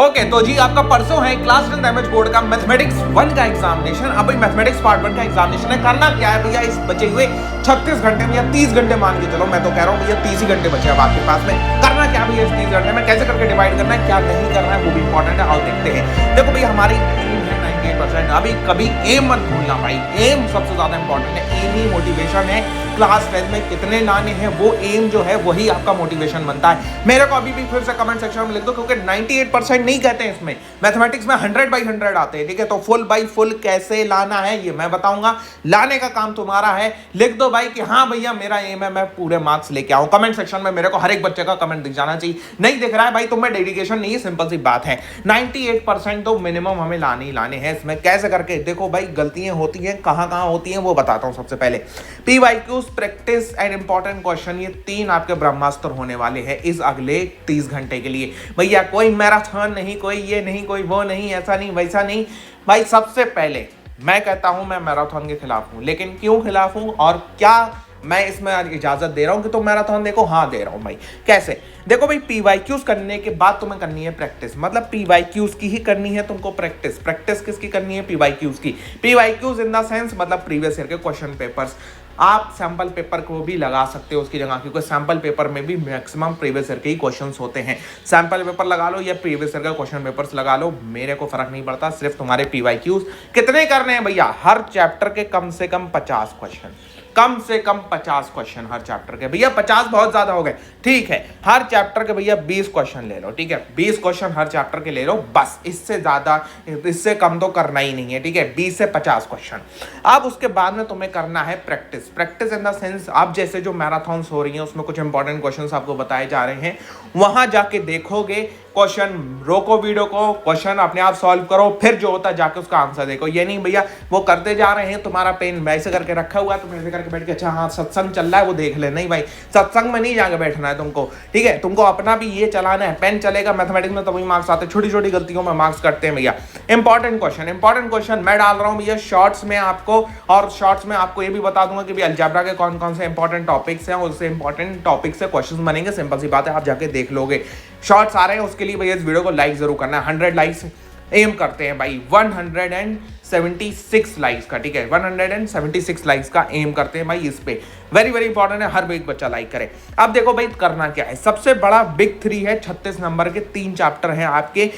Okay तो जी आपका परसों है क्लास 10 एमएच बोर्ड का मैथमेटिक्स 1 का एग्जामिनेशन। अब भाई मैथमेटिक्स पार्ट 1 का एग्जामिनेशन है। करना क्या है भैया, इस बचे हुए 36 घंटे में या 30 घंटे मान के चलो, मैं तो कह रहा हूँ भैया 30 ही घंटे बचे अब आपके पास में। करना क्या भैया इस 30 घंटे में, कैसे करके डिवाइड करना है, क्या नहीं करना है, वो भी इंपॉर्टेंट है। आओ देखते हैं। देखो भाई हमारी एम है 98%। अभी कभी एम मत भूलना भाई, एम सबसे ज्यादा इंपॉर्टेंट है। एम ही मोटिवेशन है। क्लास 10 में कितने लाने हैं वो एम जो है वही आपका मोटिवेशन बनता है। मेरे को अभी भी फिर से कमेंट सेक्शन में लिख दो, क्योंकि 98% नहीं कहते हैं इसमें, मैथमेटिक्स में 100/100 आते हैं। ठीक है, तो फुल बाई फुल कैसे लाना है ये मैं बताऊंगा। लाने का काम तुम्हारा है। लिख दो भाई कि हाँ भैया मेरा एम है मैं पूरे मार्क्स लेके आऊं। कमेंट सेक्शन में मेरे को हर एक बच्चे का कमेंट दिख जाना चाहिए। नहीं दिख रहा है भाई, तुम्हें डेडिकेशन नहीं है, सिंपल सी बात है। 98% तो मिनिमम हमें लाने ही लाने हैं। इसमें कैसे करके देखो भाई, गलतियां होती हैं, कहां कहां होती हैं वो बताता हूं। सबसे पहले PYQs, practice and important question, ये 3 आपके ब्रह्मास्त्र होने वाले हैं इस अगले 30 घंटे के लिए। भैया कोई मैराथन नहीं, कोई ये नहीं, कोई वो नहीं, ऐसा नहीं वैसा नहीं भाई। सबसे पहले मैं कहता हूं मैं मैराथन के खिलाफ हूं, लेकिन क्यों खिलाफ हूं और क्या मैं इसमें इजाजत दे रहा हूं कि तुम मैराथन देखो? हाँ दे रहा हूं भाई। कैसे? देखो भाई PYQs करने के बाद तुम्हें करनी है प्रैक्टिस, मतलब PYQs की ही करनी है तुमको प्रैक्टिस। प्रैक्टिस किसकी करनी है? PYQs की। PYQs इन द सेंस मतलब प्रीवियस ईयर के क्वेश्चन पेपर्स। आप सैंपल पेपर को भी लगा सकते हो उसकी जगह, क्योंकि सैंपल पेपर में भी मैक्सिमम प्रीवियस ईयर के ही क्वेश्चंस होते हैं। सैंपल पेपर लगा लो या प्रीवियस ईयर का क्वेश्चन पेपर्स लगा लो, मेरे को फर्क नहीं पड़ता। सिर्फ तुम्हारे PYQs कितने करने हैं भैया? हर चैप्टर के कम से कम 50 क्वेश्चन, कम से कम 50 क्वेश्चन हर चैप्टर के। भैया 50 बहुत ज्यादा हो गए, ठीक है, हर चैप्टर के भैया 20 क्वेश्चन ले लो। ठीक है, 20 क्वेश्चन हर चैप्टर के ले लो बस, इससे ज्यादा इससे कम तो करना ही नहीं है। ठीक है, 20 से 50 क्वेश्चन। अब उसके बाद में तुम्हें करना है practice. Practice in the sense आप जैसे जो मैराथन्स हो रही हैं उसमें कुछ इंपॉर्टेंट क्वेश्चन आपको बताए जा रहे हैं, वहां जाके देखोगे क्वेश्चन, रोको वीडियो को, क्वेश्चन अपने आप सॉल्व करो, फिर जो होता है जाके उसका आंसर देखो। ये नहीं भैया वो करते जा रहे हैं, तुम्हारा पेन वैसे करके रखा हुआ है, तुम ऐसे करके बैठ के अच्छा हाँ सत्संग चल रहा है वो देख ले। नहीं भाई, सत्संग में नहीं जाके बैठना है तुमको। ठीक है, तुमको अपना भी ये चलाना है। पेन चलेगा, मैथमेटिक्स में तभी मार्क्स आते हैं, छोटी छोटी गलतियों में मार्क्स कटते हैं भैया। इंपॉर्टेंट क्वेश्चन मैं डाल रहा हूँ भैया शॉर्ट्स में आपको, और शॉर्ट्स में आपको ये भी बता दूंगा कि अलजेब्रा के कौन कौन से इंपॉर्टेंट टॉपिक्स हैं, उससे इंपॉर्टेंट टॉपिक से क्वेश्चन बनेंगे। सिंपल सी बात है, आप जाके देख लोगे। शॉर्ट्स आ रहे हैं, उसके लिए भैया इस वीडियो को लाइक जरूर करना है। 100 लाइक्स एम करते हैं भाई, 176 लाइक्स का। ठीक है, 176 लाइक्स का एम करते हैं भाई इस पे। वेरी वेरी इंपॉर्टेंट है, हर एक बच्चा लाइक करे। अब देखो भाई करना क्या है। सबसे बड़ा बिग 3 है, 36 नंबर के 3 चैप्टर हैं आपके,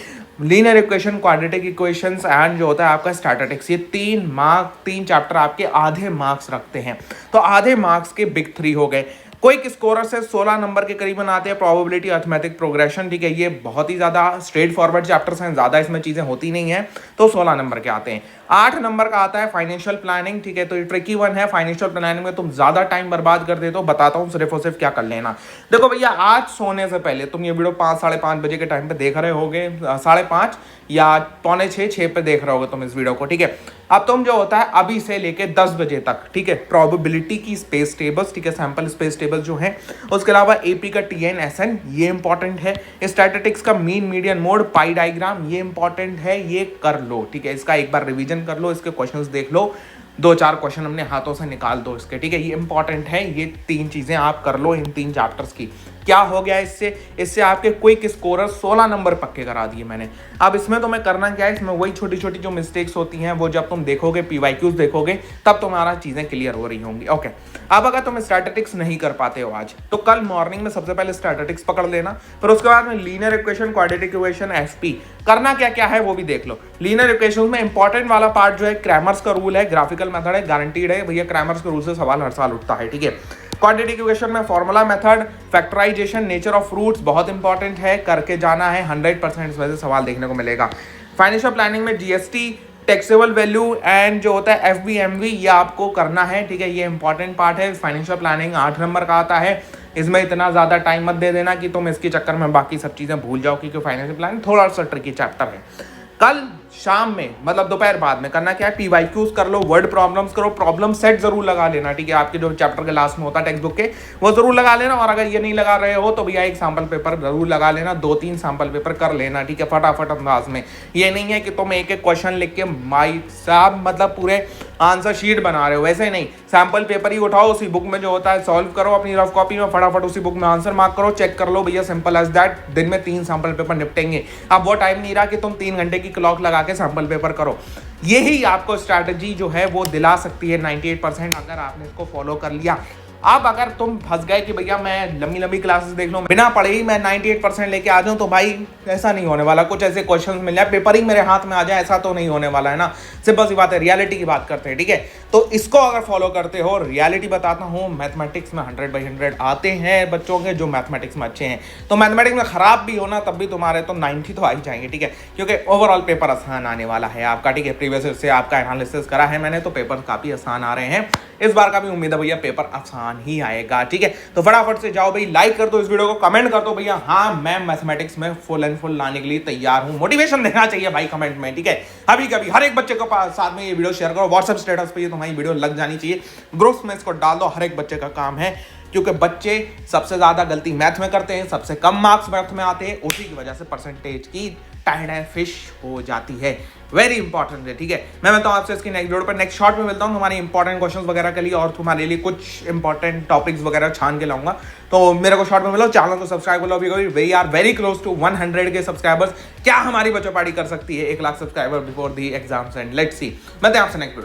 linear equation, quadratic equations and जो होता है आपका स्टैटिस्टिक्स। ये 3 चैप्टर आपके आधे मार्क्स रखते हैं, तो आधे मार्क्स के बिग 3 हो गए। क्विक स्कोरर से 16 नंबर के करीबन आते हैं, प्रोबेबिलिटी, अर्थमेटिक प्रोग्रेशन। ठीक है, ये बहुत ही ज्यादा स्ट्रेट फॉरवर्ड चैप्टर्स हैं, ज्यादा इसमें चीजें होती नहीं है, तो 16 नंबर के आते हैं। 8 नंबर का आता है फाइनेंशियल प्लानिंग। ठीक है, तो ये ट्रिकी वन है। फाइनेंशियल प्लानिंग में तुम ज्यादा टाइम बर्बाद कर देते हो, बताता हूँ सिर्फ और सिर्फ क्या कर लेना। देखो भैया आज सोने से पहले तुम ये वीडियो 5 साढ़े 5 बजे के टाइम पे देख रहे होगे, 5:30 या 5:45 पे देख रहे होगे तुम इस वीडियो को। ठीक है, अब तुम जो होता है अभी से लेके 10 बजे तक, ठीक है, प्रोबेबिलिटी की स्पेस टेबल्स, ठीक है, सैंपल स्पेस टेबल जो है, उसके अलावा एपी का TN SN ये इंपॉर्टेंट है। स्टैटिस्टिक्स का मीन मीडियन मोड, पाई डायग्राम ये इंपॉर्टेंट है, ये कर लो। ठीक है, इसका एक बार रिवीजन कर लो, इसके क्वेश्चंस देख लो, 2-4 क्वेश्चन अपने हाथों से निकाल दो इसके। ठीक है, ये इंपॉर्टेंट है, ये 3 चीजें आप कर लो इन 3 चैप्टर्स की। क्या हो गया इससे आपके क्विक स्कोरर 16 नंबर पक्के करा दिए मैंने। अब इसमें तुम्हें करना क्या है, इसमें वही छोटी छोटी जो मिस्टेक्स होती हैं वो जब तुम देखोगे, PYQs देखोगे, तब तुम्हारा चीजें क्लियर हो रही होंगी। ओके, अब अगर तुम स्टैटिस्टिक्स नहीं कर पाते हो आज, तो कल मॉर्निंग में सबसे पहले स्टैटिस्टिक्स पकड़ लेना, फिर उसके बाद में linear equation, quadratic equation, FP करना क्या क्या है वो भी देख लो। लीनियर इक्वेशन में इंपॉर्टेंट वाला पार्ट जो है क्रैमर्स का रूल है, ग्राफिकल मेथड है, गारंटीड है भैया। क्रैमर्स के रूल से सवाल हर साल उठता है। ठीक है, क्वाड्रेटिक इक्वेशन में formula method, factorisation, nature of roots बहुत इंपॉर्टेंट है, करके जाना है। 100% इस वजह से सवाल देखने को मिलेगा। फाइनेंशियल प्लानिंग में GST, टैक्सेबल वैल्यू एंड जो होता है FBMV ये आपको करना है। ठीक है, ये इंपॉर्टेंट पार्ट है। फाइनेंशियल प्लानिंग 8 नंबर का आता है। इसमें इतना ज्यादा टाइम मत दे देना कि तुम इसके चक्कर में बाकी सब चीजें भूल जाओ, क्योंकि फाइनेंशियल प्लानिंग थोड़ा सा ट्रिकी चैप्टर है। कल शाम में मतलब दोपहर बाद में करना क्या है, पीवाईक्यूज कर लो, वर्ड प्रॉब्लम्स करो, प्रॉब्लम सेट जरूर लगा लेना, ठीक है, आपके जो चैप्टर के लास्ट में होता है टेक्स्ट बुक के, वो जरूर लगा लेना। और अगर ये नहीं लगा रहे हो तो भैया एक सैंपल पेपर जरूर लगा लेना, 2-3 सैंपल पेपर कर लेना, ठीक है, फटाफट अंदाज में। ये नहीं है कि तुम एक एक क्वेश्चन लिख के माई साहब मतलब पूरे आंसर शीट बना रहे हो, वैसे नहीं, सैंपल पेपर ही उठाओ, उसी बुक में जो होता है सॉल्व करो अपनी रफ कॉपी में, फटाफट उसी बुक में आंसर मार्क करो, चेक कर लो भैया, सिंपल एज दैट। दिन में 3 सैंपल पेपर निपटेंगे। अब वो टाइम नहीं रहा कि तुम 3 घंटे की क्लॉक लगा के सैंपल पेपर करो। यही आपको स्ट्रैटेजी जो है वो दिला सकती है 98% अगर आपने इसको फॉलो कर लिया। अब अगर तुम फंस गए कि भैया मैं लंबी लंबी क्लासेस देख लूँ, बिना पढ़े ही मैं 98% लेके आ जाऊँ, तो भाई ऐसा नहीं होने वाला। कुछ ऐसे क्वेश्चंस मिल जाए, पेपर ही मेरे हाथ में आ जाए, ऐसा तो नहीं होने वाला है ना। सिंपल सी बात है, रियलिटी की बात करते हैं, ठीक है। तो इसको अगर फॉलो करते हो, रियलिटी बताता हूँ, मैथमेटिक्स में 100/100 आते हैं बच्चों के जो मैथमेटिक्स में अच्छे हैं। तो मैथमेटिक्स में खराब भी होना तब भी तुम्हारे तो 90 तो आ ही जाएंगे, ठीक है, क्योंकि ओवरऑल पेपर आसान आने वाला है आपका, ठीक है। प्रीवियस से आपका एनालिसिस करा है मैंने, तो पेपर काफी आसान आ रहे हैं। इस बार का भी उम्मीद है भैया पेपर आसान ही आएगा, ठीक है। तो फटाफट से जाओ भाई, लाइक कर दो इस वीडियो को, कमेंट कर दो भैया हाँ मैं मैथमेटिक्स में फुल एंड फुल लाने के लिए तैयार हूं। मोटिवेशन देना चाहिए भाई कमेंट में, ठीक है। अभी कभी हर एक बच्चे को साथ में ये वीडियो शेयर करो, व्हाट्सएप स्टेटस पे ये तुम्हारी वीडियो लग जानी चाहिए, ग्रुप्स में इसको डाल दो, हर एक बच्चे का काम है, क्योंकि बच्चे सबसे ज्यादा गलती मैथ में करते हैं, सबसे कम मार्क्स मैथ में आते हैं, उसी की वजह से परसेंटेज की टाइड है फिश हो जाती है। वेरी इंपॉर्टेंट है, ठीक है। मैं मिलता हूं आपसे इसकी नेक्स्ट वीडियो पर, नेक्स्ट शॉर्ट में मिलता हूं तुम्हारे इंपॉर्टेंट क्वेश्चंस वगैरह के लिए, और तुम्हारे लिए कुछ इंपॉर्टेंट टॉपिक्स वगैरह छान के लाऊंगा। तो मेरे को शॉर्ट में मिलो, चैनल को सब्सक्राइब कर लो अभी, we are very close to 100 K subscribers. क्या हमारी बच्चों पार्टी कर सकती है 1 lakh subscriber before the exams and let's see. मिलते हैं आपसे नेक्स्ट वीडियो।